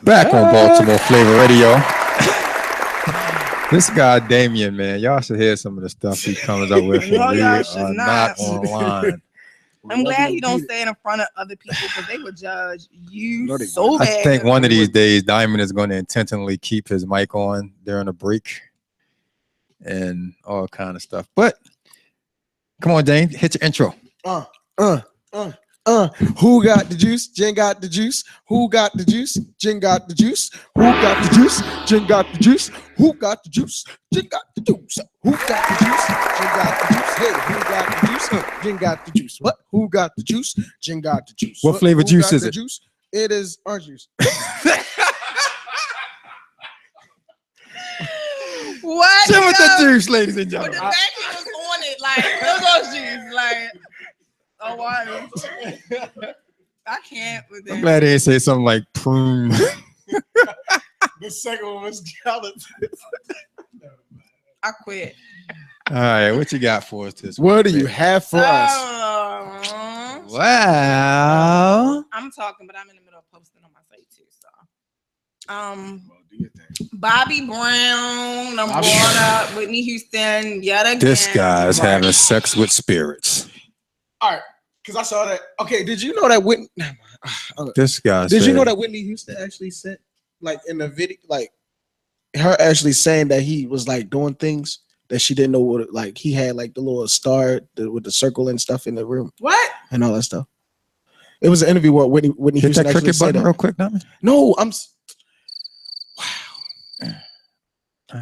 Back on Baltimore Flavor Radio. This guy Damien, man, y'all should hear some of the stuff he comes up with. No, We y'all should are not. online. I'm glad you don't say it in front of other people because they would judge you so bad. I think one of these days Diamond is going to intentionally keep his mic on during a break and all kind of stuff. But come on, Dane, hit your intro. Who got the juice? Jen got the juice. Who got the juice? Jen got the juice. Who got the juice? Jen got the juice. Who got the juice? Jen got the juice. Who got the juice? Jen got the juice. Hey, who got the juice? Jen got the juice. What? Who got the juice? Jen got the juice. What flavor juice is it? Juice? It is orange juice. What? Jen with the juice, ladies and But gentlemen. the fact he was on it, like, look at juice, like, oh, wow. I can't with that. I'm glad they didn't say something like prune. The second one was scallop. I quit. All right, what you got for us this What do week? you have for us? Well, I'm talking, but I'm in the middle of posting on my site too. So, Bobby Brown, I'm brought up Whitney Houston yet again. this guy's having sex with spirits. All right, because I saw that. Okay, did you know that Whitney? This guy. Did you know that Whitney Houston actually said, like in the video, like her actually saying that he was like doing things that she didn't know what, like he had like the little star with the circle and stuff in the room. What? And all that stuff. It was an interview where Whitney hit Houston that actually cricket said button that. real quick, Diamond? No,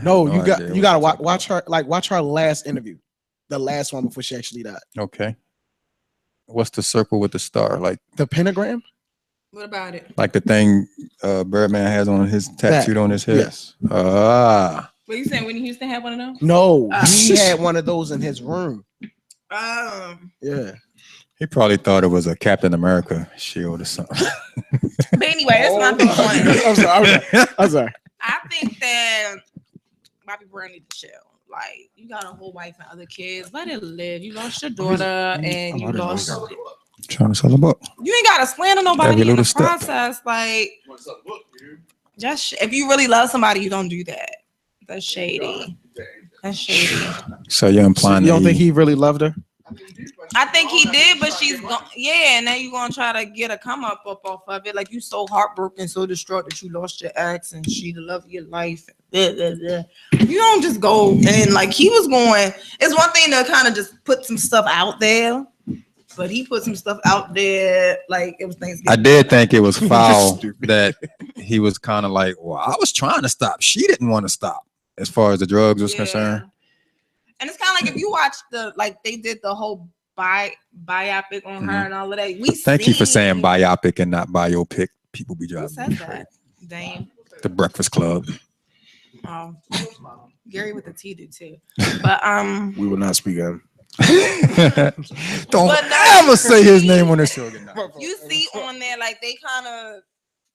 no, I you have got idea you what gotta you're watch her, like watch her last interview, the last one before she actually died. Okay. What's the circle with the star? Like The pentagram. What about it? the thing Birdman has on his tattooed on his head? Yes. Ah. What you saying? Whitney Houston had one of those? No, he had one of those in his room. Yeah. He probably thought it was a Captain America shield or something. But anyway, that's my point. I'm sorry. I think that Bobby Brown needs to chill. Like, you got a whole wife and other kids. Let it live. You lost your daughter and you lost. Trying to sell a book. You ain't gotta slander nobody Every in the little step. process. Like, just if you really love somebody, you don't do that. That's shady. That's shady. So you're implying You don't that think he really loved her? I think he did, but she's gone. Yeah, and then you're gonna try to get a come up off of it. Like, you so heartbroken, so distraught that you lost your ex and she the love of your life. You don't just go and like he was going. It's one thing to kind of just put some stuff out there, but he put some stuff out there like it was Thanksgiving. I did think it was foul that he was kind of like, well, I was trying to stop. She didn't want to stop as far as the drugs was concerned. And it's kind of like if you watch they did the whole biopic on her and all of that. Thank you for saying biopic and not biopic. People be driving. Who said that? Dame. The Breakfast Club. Oh, Gary with the T did too. But We will not speak on. Don't ever say his name on the show again. you see on there like they kind of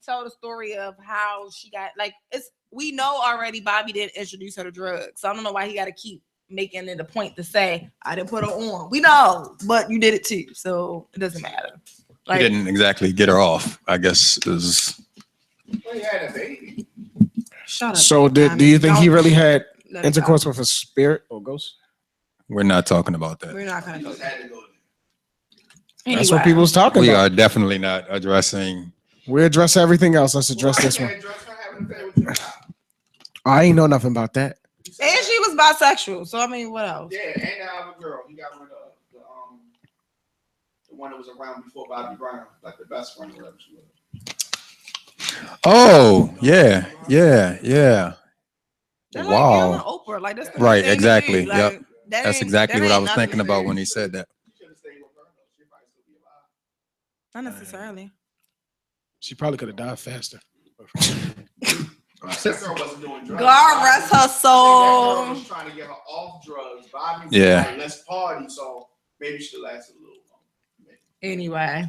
tell the story of how she got we know already Bobby didn't introduce her to drugs, so I don't know why he got to keep making it a point to say I didn't put her on. We know, but you did it too, so it doesn't matter. Like, He didn't exactly get her off, I guess. Is shut up. So do you think he really had intercourse with a spirit or ghost? we're not talking about that. We're not gonna go there. That's what Anyway. people was talking We about. are definitely not addressing. We address everything else. Let's address this one. I ain't know nothing about that. And she was bisexual, so I mean, what else? Yeah, and I have a girl. He got one of the one that was around before Bobby Brown, like the best friend or whatever she was. Oh, yeah. They're like Wow. Gail and Oprah, like that's the Right, thing to exactly. do. Like, Yep. That's exactly what I was thinking about when he said that. Should have stayed with her. She'd probably still be alive. Not necessarily. She probably could have died faster. That girl wasn't doing drugs. God rest her That girl soul. was trying to get her off drugs. Bobby was Yeah. like, let's party. So maybe she lasted a little longer. Anyway,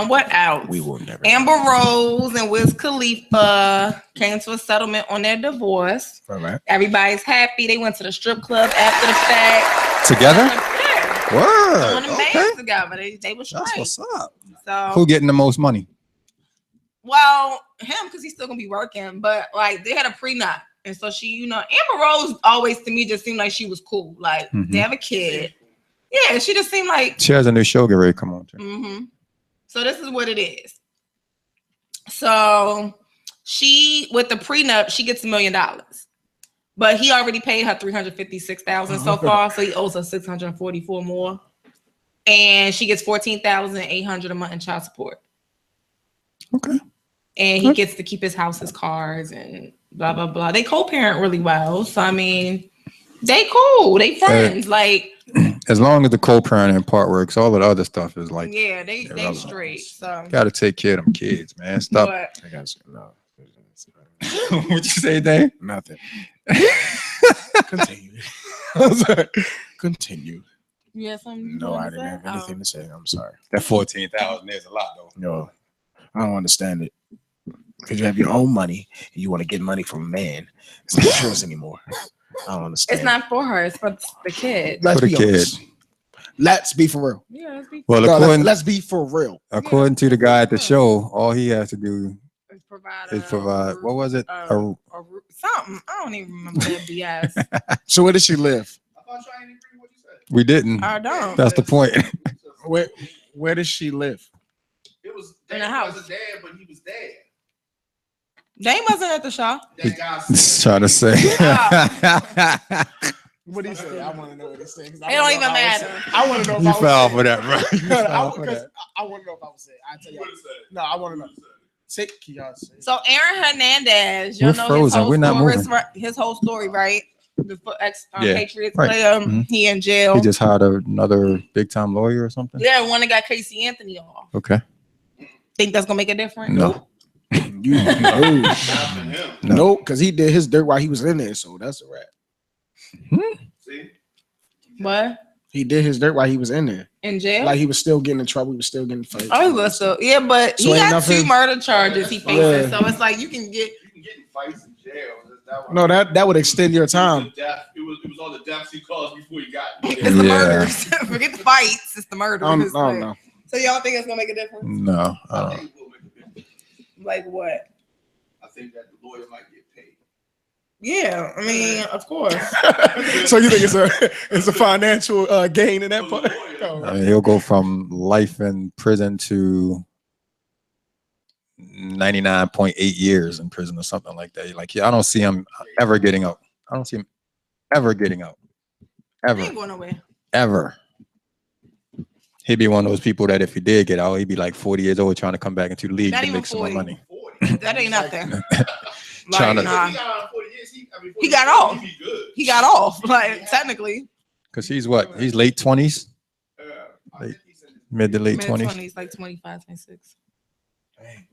what else? We will never. Amber Rose and Wiz Khalifa came to a settlement on their divorce. All right. Everybody's happy. They went to the strip club after the fact. Together? Yeah. Word. On them Okay. bands together. They were That's straight. what's up. So Who getting the most money? Well, him because he's still gonna be working, but like they had a prenup, and so she, you know, Amber Rose always to me just seemed like she was cool. Like they have a kid. Yeah, she just seemed like She has a new show get ready to come on. Too. Mm-hmm. So this is what it is. So she, with the prenup, she gets $1 million, but he already paid her $356,000 so far, so he owes her $644 more, and she gets $14,800 a month in child support. Okay. And he gets to keep his house, his cars, and blah blah blah. They co-parent really well, so I mean, they cool, they friends, like. As long as the co-parenting part works, all of the other stuff is like, Yeah, they irrelevant. straight. So Got to take care of them kids, man. Stop. but I got you. No. What you say, Dave? Nothing. Continue. I'm sorry. Continue. you have something you No, wanna I didn't say? have anything to say. I'm sorry. That 14,000 is a lot, though. No, I don't understand it. Because you have your own money and you want to get money from a man. It's not yours anymore. I don't understand. It's not for her. It's for the kid. Let's For the be kid. honest. Let's be for real. Yeah, let's be Well, No, according, let's be for real. according to the guy at the show, all he has to do provide. is provide. What was it? Something. I don't even remember that BS. So where does she live? I thought y'all didn't agree with what you said. We didn't. I don't. That's the point. Where does she live? It was In the Dad house. wasn't dad, but he was dad. Dane wasn't at the show. That guy Just said, trying to say. What do you say? I want to know what he says. It don't even matter. I want to know if You I was fell saying- for that, bro. You fell for Because that. I want to know if I was saying. I tell you. what it said. No, I want to know. Say, can y'all say? So Aaron Hernandez, you We're know frozen. his whole We're not story. moving. His whole story, right? The ex Yeah, Patriots right. player, Mhm. he in jail. He just hired another big time lawyer or something. Yeah, one that got Casey Anthony off. Okay. Think that's gonna make a difference? No. You no, Not for him. No. no, because he did his dirt while he was in there, so that's a wrap. See? What? He did his dirt while he was in there. In jail? Like he was still getting in trouble. He was still getting fights. Oh, he was so yeah, but So he ain't got nothing- 2 murder charges he faces. Yeah. So it's like you can get. You can get in fights in jail. No, that would extend your time. It was all the deaths he caused before he got. It's the Yeah. murders. Forget the fights. It's the I murders. don't Like- know. So y'all think it's gonna make a difference? No. I think it will make a difference. Like what? I think that the lawyer might get paid. Yeah, I mean, of course. So you think it's a financial gain in that For part? the lawyer. I mean, he'll go from life in prison to 99.8 years in prison or something like that. Like, yeah, I don't see him ever getting out. I don't see him ever getting out. He Ever. ain't going nowhere. Ever. He'd be one of those people that if he did get out, he'd be like 40 years old trying to come back into the league Not to even make some more 40. money. 40. That ain't nothing. Trying to- Nah. He got out in 40 years. He got off. He be good. He got off. Like technically, Because he's what? He's late 20s, I think he's in his- mid to late mid 20s. 20s, like 25, 26.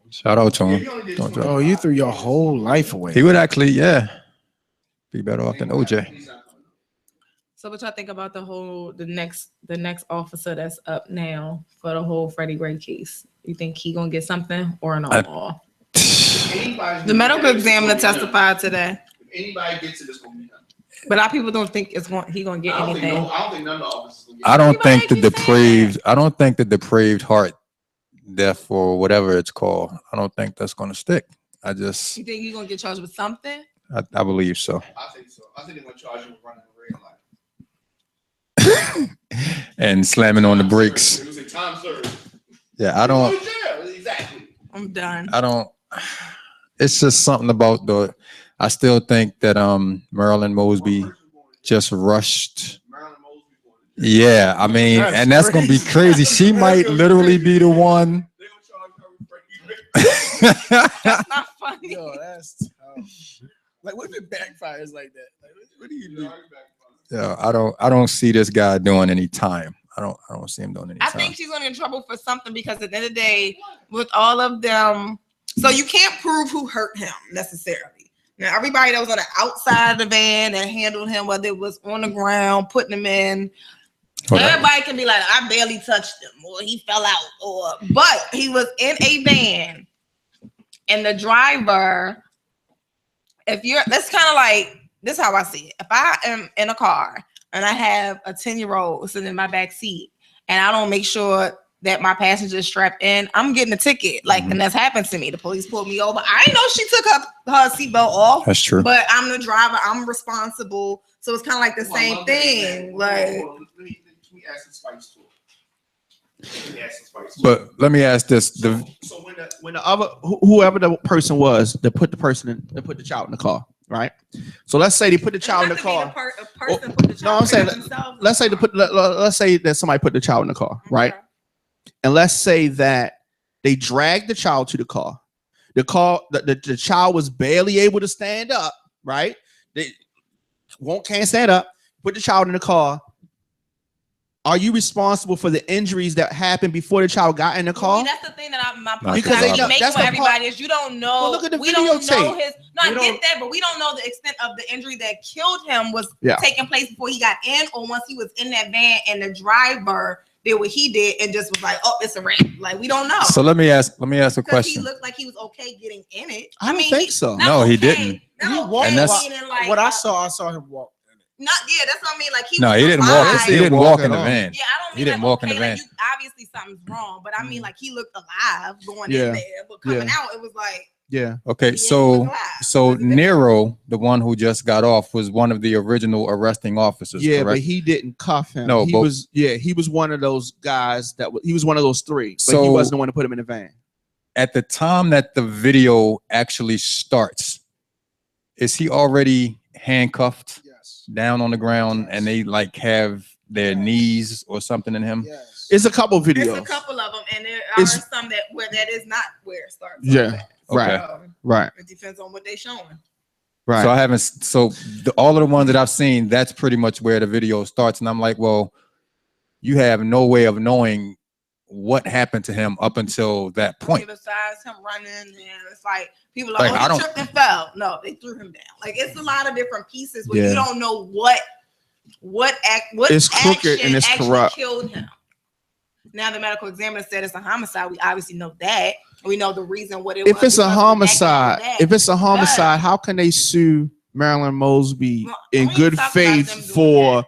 Shout out to Yeah, him. he only did Don't 25. Oh, you threw your whole life away. He would actually, yeah, be better off than OJ. He's not coming. So what y'all think about the next officer that's up now for the whole Freddie Gray case? You think he gonna get something or an all? The medical examiner testified today, If anybody gets it, it's gonna be him. but a lot of people don't think he gonna get I don't think anything. I don't think none of the officers will get I it. don't think the Everybody keeps saying depraved heart death or whatever it's called. I don't think that's going to stick. I You think you gonna get charged with something? believe so. I think so. I think they're gonna charge him with running a red light. And slamming on the brakes. It was a time served. Yeah, I Go don't. to jail. Exactly. I'm done. It's just something about I still think that Marilyn Mosby just rushed. Marilyn Mosby going to jail. Yeah, I mean, That's and that's gonna be crazy. She might literally be the one. They gonna charge her with Freddie Gray. That's not funny. Yo, that's tough. Like, what if it backfires like that? Like, what do you do? Yeah, I don't see this guy doing any time. I don't see him doing any I time. think she's gonna get in trouble for something because at the end of the day, with all of them, so you can't prove who hurt him necessarily. Now, everybody that was on the outside of the van and handled him, whether it was on the ground, putting him in, Whatever. everybody can be like, I barely touched him, or he fell out, but he was in a van, and the driver, that's kind of like, this is how I see it. If I am in a car and I have a 10-year-old sitting in my back seat and I don't make sure that my passenger strapped in, I'm getting a ticket. Like, and that's happened to me. The police pulled me over. I didn't know she took her seatbelt off. That's true. But I'm the driver. I'm responsible. So it's kind of like the same thing. Like, we asked Spice too. We asked Spice too. But let me ask this: So when the other whoever the person was that put the child in the car, right? So let's say they put the child in the car. Let's say let's say that somebody put the child in the car, right? And let's say that they dragged the child to the car. The child was barely able to stand up, right? They can't stand up. Put the child in the car. Are you responsible for the injuries that happened before the child got in the car? That's the thing that my Because point they I know- make that's for the everybody is you don't know. Well, look at the we don't know videotape. his. No, I get that, but we don't know the extent of the injury that killed him was Yeah. taking place before he got in, or once he was in that van and the driver did what he did and just was like, "Oh, it's a rape." Like we don't know. So let me ask a Because he question. looked like he was okay getting in it. I don't think so. not No, he okay, didn't. not He okay, walked. And that's- meaning like, What I saw him walk. Not that's what I mean. Like he No, was he didn't walk. alive. He didn't walk walk at in the all. van. Yeah, I don't mean He didn't like, walk in okay, the like, van. obviously something's wrong, but I mean like he looked alive going Yeah. in there, but coming Yeah. out it was like Yeah. Okay, he didn't so look alive. so Was he different? Nero, the one who just got off, was one of the original arresting officers. Yeah, but correct? he didn't cuff him. No, he but- was one of those guys he was one of those three, but he So- wasn't the one to put him in the van. At the time that the video actually starts, is he already handcuffed Yes. down on the ground and they like have their Yes. knees or something in him? Yes. It's a couple It's videos. a couple of them, and there are It's- some that where that is not where it starts. Yeah, right. Right. It depends on what they're showing. Right. So I haven't. So all of the ones that I've seen, that's pretty much where the video starts, and I'm like, well, you have no way of knowing what happened to him up until that point. Besides him running, and it's like people are Like, like, I oh, don't- he tripped and fell. No, they threw him down. Like it's a lot of different pieces where Yeah. you don't know what It's crooked action and it's actually corrupt. killed him. Now the medical examiner said it's a homicide. We obviously know that. We know the reason what it was. If it's a because of homicide, that. if it's a homicide, how can they sue Marilyn Mosby Well, in we good talk about faith them doing for that.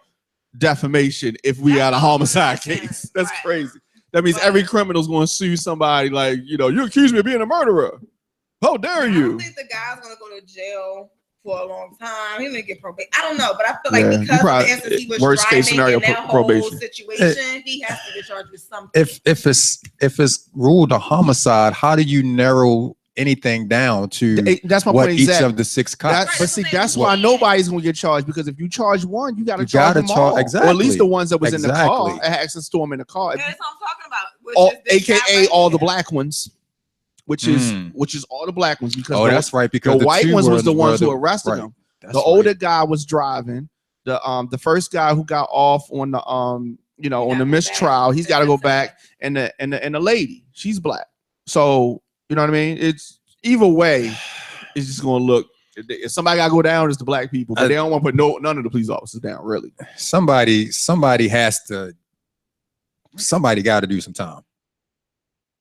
defamation if we That's got a all homicide I'm saying. case? That's Right. crazy. That means Right. every criminal's going to sue somebody like, you accuse me of being a murderer. How dare I you? don't think the guy's gonna go to jail for a long time. He may get probation. I don't know, but I feel like Yeah, because of probably- the instance he was worst case driving scenario, in that whole probation. situation, he has to get charged with something. If it's ruled a homicide, how do you narrow anything down to That's my what point each exactly. of the six cops? Right, But that's see, what that's I'm why saying. nobody's gonna get charged, because if you charge one, you gotta You charge gotta them charge- all. Or at exactly. least the ones that was in the car, Exactly. had access to them in the car. Yeah, that's what I'm talking about. Which All, is this guy AKA right all the here. black ones, which is all the black ones, because Oh, the, that's right. Because the white two ones was the were ones who the- arrested right. him. That's The right. older guy was driving. The first guy who got off on the on the gotta go mistrial, back. he's got to go back, and the lady, she's black. So you know what I mean? It's either way, it's just gonna look. If somebody got to go down, it's the black people, but they don't want to put none of the police officers down. Really, somebody has to. Somebody got to do some time.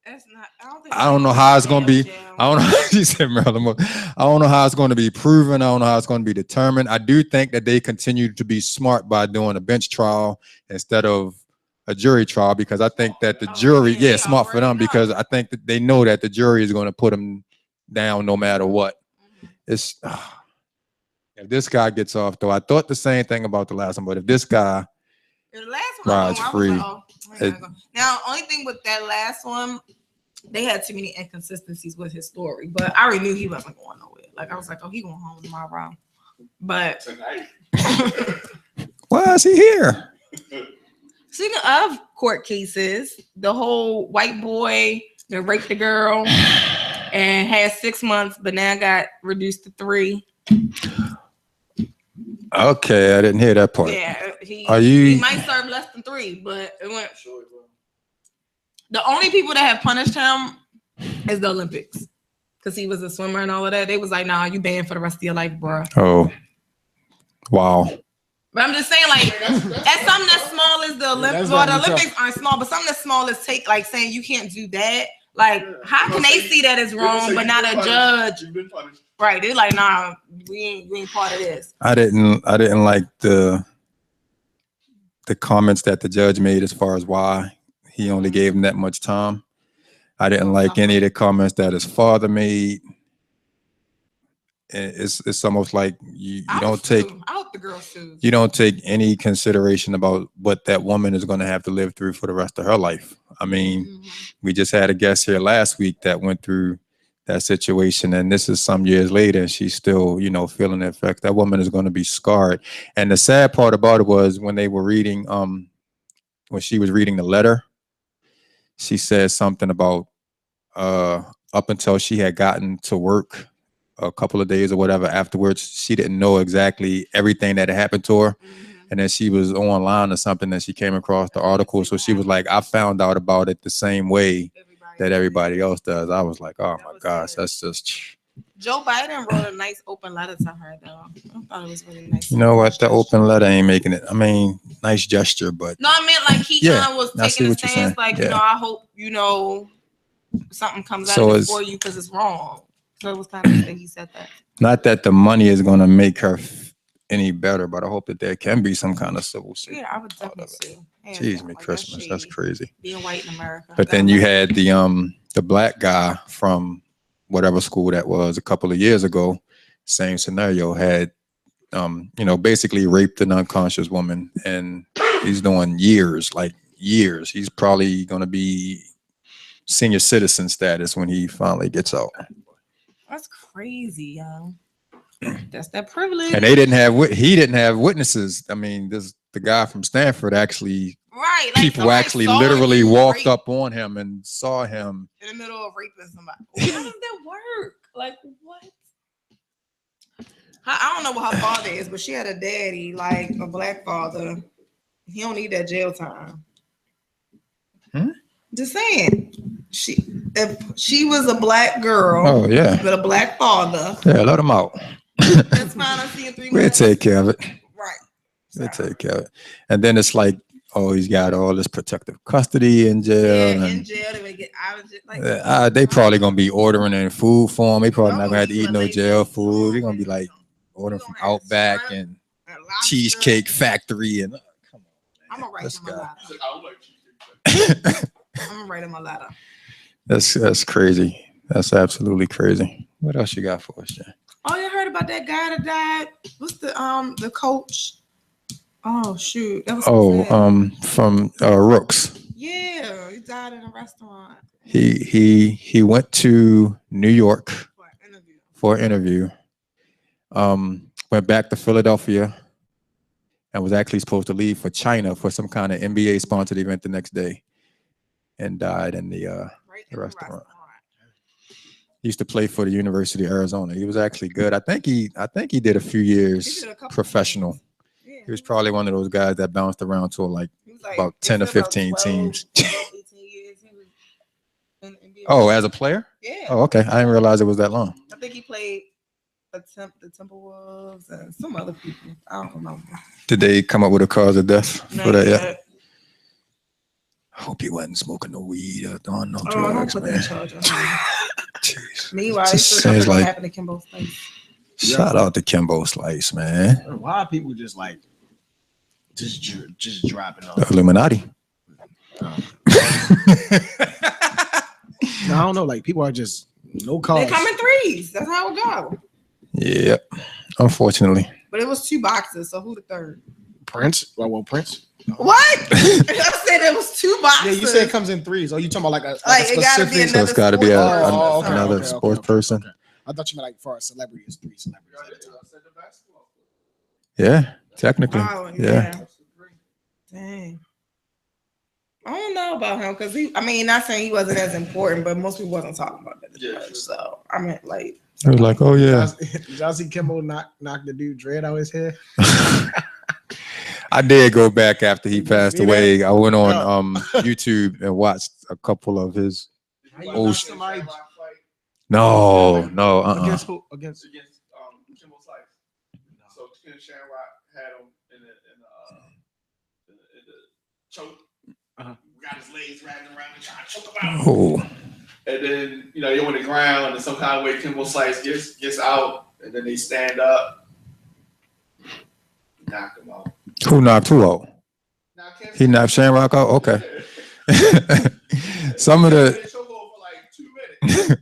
That's not. think I don't know how it's gonna be. jail. I don't know. She said Marilyn Monroe. I don't know how it's going to be proven. I don't know how it's going to be determined. I do think that they continue to be smart by doing a bench trial instead of a jury trial, because I think that the Oh, jury, yeah, they smart for them, already know. because I think that they know that the jury is going to put them down no matter what. Mhm. It's if this guy gets off, though, I thought the same thing about the last one, but if this guy, The last one, Rides I was free. like, oh, I ain't gonna go. Now, only thing with that last one, they had too many inconsistencies with his story, but I already knew he wasn't going nowhere. Like I was like, oh, he going home tomorrow. But tonight. why is he here? speaking of court cases, the whole white boy that raped the girl and had 6 months, but now got reduced to 3. Okay, I didn't hear that part. Yeah, Are he you? might serve less than 3, but it went. The only people that have punished him is the Olympics, because he was a swimmer and all of that. They was like, nah, you banned for the rest of your life, bro. Oh, wow. But I'm just saying, like, as something as small as the Olympics, well, the Olympics aren't small, but something as small as like saying you can't do that. Like, how can they see that as wrong, but not a judge? You've been punished. Right? They're like, nah, we ain't part of this. I didn't like the comments that the judge made as far as why he only gave him that much time. I didn't like any of the comments that his father made. It's almost like you don't take I hope the girl sues. you don't take any consideration about what that woman is going to have to live through for the rest of her life. I mean, we just had a guest here last week that went through that situation, and this is some years later, and she's still, feeling the effects. That woman is going to be scarred. And the sad part about it was when they were reading, when she was reading the letter, she said something about up until she had gotten to work a couple of days or whatever afterwards, she didn't know exactly everything that had happened to her. And then she was online or something and she came across the article. So she was like, I found out about it the same way that everybody else does. I was like, oh my gosh, that's just. Joe Biden wrote a nice open letter to her, though. I thought it was really nice. You know what? The open letter ain't making it. I mean, nice gesture, but. No, I meant like he kind of was taking a stance, like, yeah. I hope, something comes out of it for you because it's wrong. So it was kind of that he said that. Not that the money is going to make her any better, but I hope that there can be some kind of civil suit. Yeah, I would definitely sue. Jeez, me Christmas, that's crazy. Being white in America. But then you had the black guy from whatever school that was a couple of years ago. Same scenario, had basically raped an unconscious woman, and he's doing years. He's probably going to be senior citizen status when he finally gets out. That's crazy, young. That's that privilege. And he didn't have witnesses. I mean, the guy from Stanford actually, right? People actually literally walked up on him and saw him in the middle of raping somebody. How does that work? Like what? I don't know what her father is, but she had a daddy, like a black father. He don't need that jail time. Just saying. If she was a black girl, with a black father, let him out. That's fine. I'm seeing 3 We'll take care of it. Right. We'll take care of it. And then it's like, he's got all this protective custody in jail. Yeah, in jail, they get out of jail. They probably gonna be ordering in food for him. They probably not gonna have to eat no jail food. They're gonna be like ordering from Outback and Cheesecake Factory and come on. I'm gonna write him a letter. I'm gonna write him a letter. That's crazy. That's absolutely crazy. What else you got for us, Jen? Oh, you heard about that guy that died? What's the coach? Oh shoot, that was from Rooks. Yeah, he died in a restaurant. He went to New York for an interview. Went back to Philadelphia and was actually supposed to leave for China for some kind of NBA sponsored event the next day, and died in the restaurant. He used to play for the University of Arizona. He was actually good. I think he did a few years professional. Yeah, he was probably one of those guys that bounced around to about 10 or 15 teams. 18 years he was in the NBA. Oh, as a player? Yeah. Oh, okay. I didn't realize it was that long. I think he played the Timberwolves and some other people. I don't remember. Did they come up with a cause of death for that yet? I hope he wasn't smoking no weed or doing no drugs, man. Jeez. Meanwhile, it seems like happened to Kimbo Slice. Shout out to Kimbo Slice, man. Why are people just dropping off? The Illuminati. I don't know. Like people are just no cause. They come in threes. That's how it go. Yep. Unfortunately. But it was 2 boxes. So who the third? Prince. Well, Prince. What? I said it was 2 boxes. Yeah, you said it comes in threes. Oh, you talking about like a it gotta be so it's got to be another okay, sports person. Okay. I thought you meant like for a celebrity, it's 3 celebrities. Yeah, technically. Oh, yeah. Dang. I don't know about him because not saying he wasn't as important, but most people wasn't talking about that as much. So I meant like. It was like, oh yeah. Did y'all see Kimbo knock the dude dread out his head? I did go back after he passed away. I went on YouTube and watched a couple of his old. No. Against who? Against Kimbo Slice. So Ken Shamrock had him in the choke. Got his legs wrapped around and trying to choke him out. Oh. And then he on the ground, and some kind of way Kimbo Slice gets out, and then they stand up, knock him out. Who knocked who out? He knocked Shamrock out? Okay. Some of the Chokehold for like 2 minutes.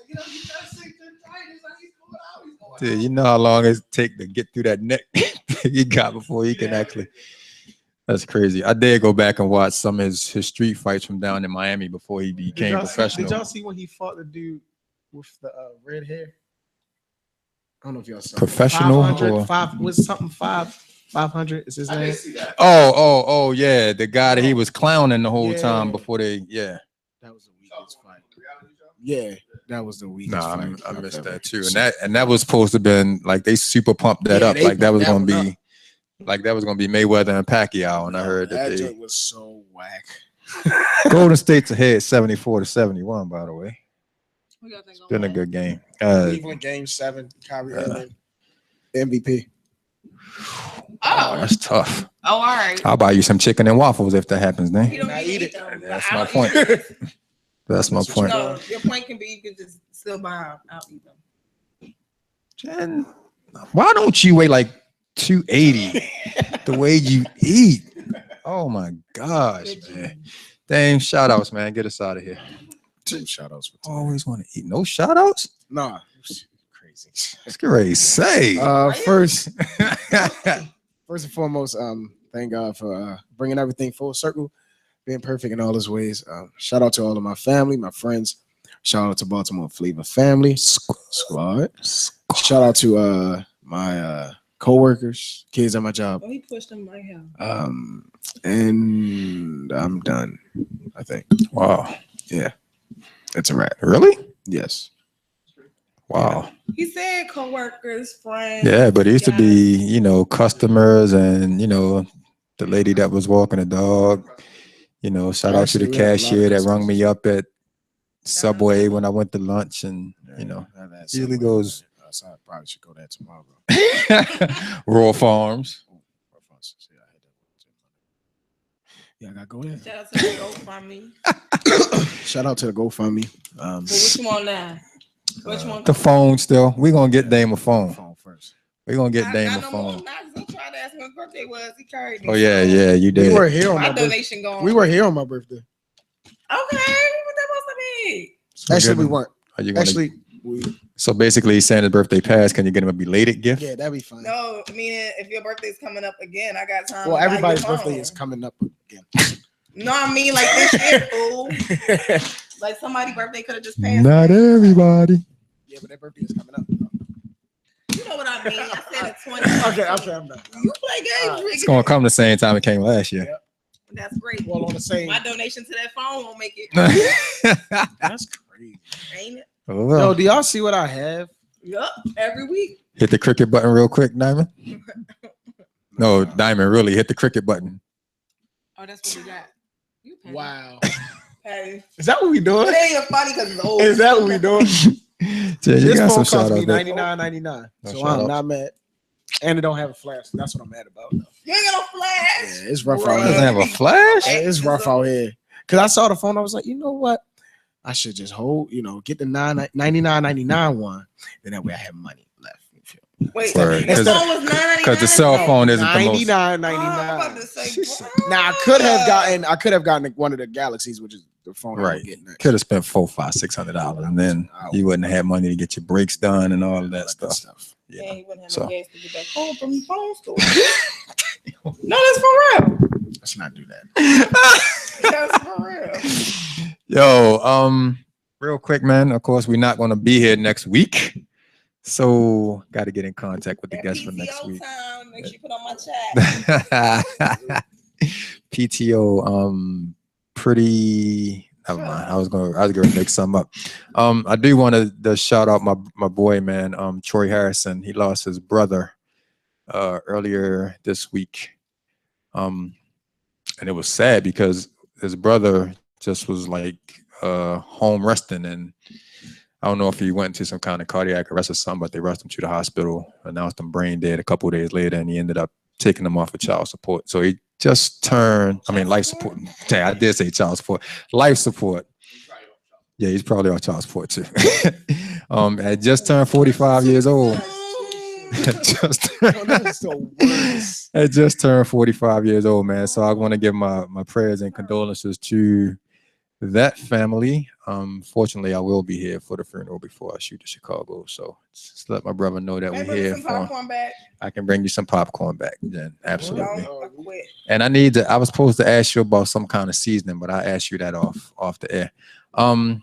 You know, you gotta say good titles, like he's going out, he's going dude, out. you know how long it take to get through that neck he got before he can actually. That's crazy. I did go back and watch some of his street fights from down in Miami before he became professional. Did y'all see when he fought the dude with the red hair? I don't know if y'all saw. Professional 500, or- 500 is his I name. didn't see that. Oh, yeah, the guy that he was clowning the whole Yeah. time before they, yeah. That was the weakest fight. Yeah, that was the weakest Nah, fight. I I've missed ever that too, seen. and that was supposed to been like they super pumped that Yeah, up, they like that was pumped gonna that be, like that was gonna be Mayweather and Pacquiao, and I heard that they joint was so whack. Golden State's ahead 74-71. By the way, Who y'all think been a gonna good game. Cleveland Game 7, Kyrie Irving, MVP. win? That's tough. All right. I'll buy you some chicken and waffles if that happens, You then. don't Nah, need to eat eat it. them. That's I'll my eat point. them. That's my That's what point. No, your point can be you can just still buy them. I'll eat them. Jen, why don't you weigh like 280 the way you eat? Oh my gosh, man. Dang, shout outs, man. Get us out of here. Two shout outs for today. Always want to eat. No shout outs? Nah, crazy. Let's get ready to say. First and foremost, thank God for bringing everything full circle, being perfect in all his ways. Shout out to all of my family, my friends. Shout out to Baltimore Flavor family squad. Shout out to my co-workers, kids at my job. Oh, he pushed them my house. And I'm done, I think. Wow. It's a wrap. Really? Yes. Wow. He said coworkers, friends. Yeah, but it used to guys. be, customers and, the lady that was walking the dog. Shout out to the Actually, we had a lot of cashier that rung customers. me up at Subway when I went to lunch and, usually goes So I probably should go there tomorrow. Royal Farms. Yeah, I gotta go there. Shout out to the GoFundMe. Shout out to the GoFundMe. So which one now? Which one? The phone still. We're going to get Dame a phone. Phone first. We're going to get I Dame a got no more phone. knocks. He tried to ask me what birthday was. He carried me. Oh, yeah, you We did. were here on My my birthday. donation going. We were here on my birthday. Okay, what that supposed to be? So Actually, give we him- weren't. Are you gonna, Actually, we. so basically, he's saying his birthday passed. Can you get him a belated gift? Yeah, that'd be fine. No, I mean if your birthday's coming up again, I got time. Well, to buy everybody's your phone. birthday is coming up again. No, I mean like this year, fool. Like somebody's birthday could have just passed. Not everybody. Yeah, but their birthday is coming up. You know what I mean? I said the 20. Okay, I'm done. You play games, Ricky. It's going to come the same time it came last year. That's great. Well, on the same. My donation to that phone won't make it. That's crazy. Ain't it? Oh, Yo, well. do y'all see what I have? Yup. Every week. Hit the cricket button real quick, Diamond. No, Diamond, really hit the cricket button. Oh, that's what we got. You petty. Wow. Hey. Is that what we It doing? ain't even funny because it's old. Is that what we doing? Jay, you This got some phone shout cost me out there. $99.99. No So shout I'm outs. not mad. And it don't have a flash. That's what I'm mad about. Though. You ain't got no flash. Yeah, it's rough Bruh. out Doesn't here. have a flash? It's rough out here. Cause I saw the phone, I was like, you know what? I should just hold, get the $99.99 one. Then that way I have money left. You feel me? Wait, Word. the phone was $9.99. Because the cell phone isn't the most. Oh, I'm about to say, $99.99. Now I could have gotten one of the Galaxies, which is the phone I Right. would get next. Could have spent $400, $500, $600, and then you wouldn't have money to get your brakes done and all of that stuff. Yeah, Yeah. he wouldn't have So. no gas to get back home from the phone store. No, that's for real. Let's not do that. That's for real. Yo, real quick, man. Of course, we're not going to be here next week, so got to get in contact with the That guests for next PTO week. time, make sure you put on my chat. PTO, pretty. Never mind. I was gonna mix some up. I do want to shout out my boy, man. Troy Harrison. He lost his brother earlier this week. And it was sad because his brother just was like home resting, and I don't know if he went into some kind of cardiac arrest or something, but they rushed him to the hospital, announced him brain dead a couple of days later, and he ended up taking him off of child support. So he just turned, life support. Yeah, I did say child support. Life support. Yeah, he's probably on child support too. Had just turned 45 years old. Just Yo, that's the worst. I just turned 45 years old, man. So I want to give my prayers and condolences to that family. Fortunately, I will be here for the funeral before I shoot to Chicago. So just let my brother know that we're here for him. Popcorn back. I can bring you some popcorn back then. Absolutely. Don't quit. And I was supposed to ask you about some kind of seasoning, but I asked you that off the air. And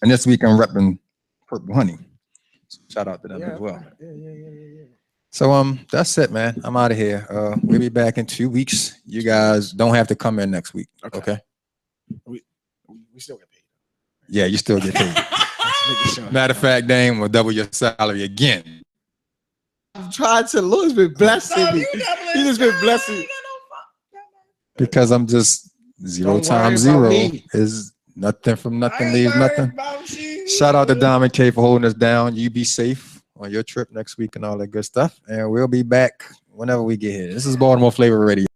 this week I'm repping Purple Honey. Shout out to them as well. Yeah. So that's it, man. I'm out of here. We'll be back in 2 weeks. You guys don't have to come in next week. Okay. We still get paid. Yeah, you still get paid. Making sure. Matter of fact, Dame will double your salary again. I'm trying to. Lord's been blessing me. He just been blessing. Because I'm just zero Don't worry times about zero me. is nothing from nothing leaves nothing. Shout out to Diamond K for holding us down. You be safe on your trip next week and all that good stuff. And we'll be back whenever we get here. This is Baltimore Flavor Radio.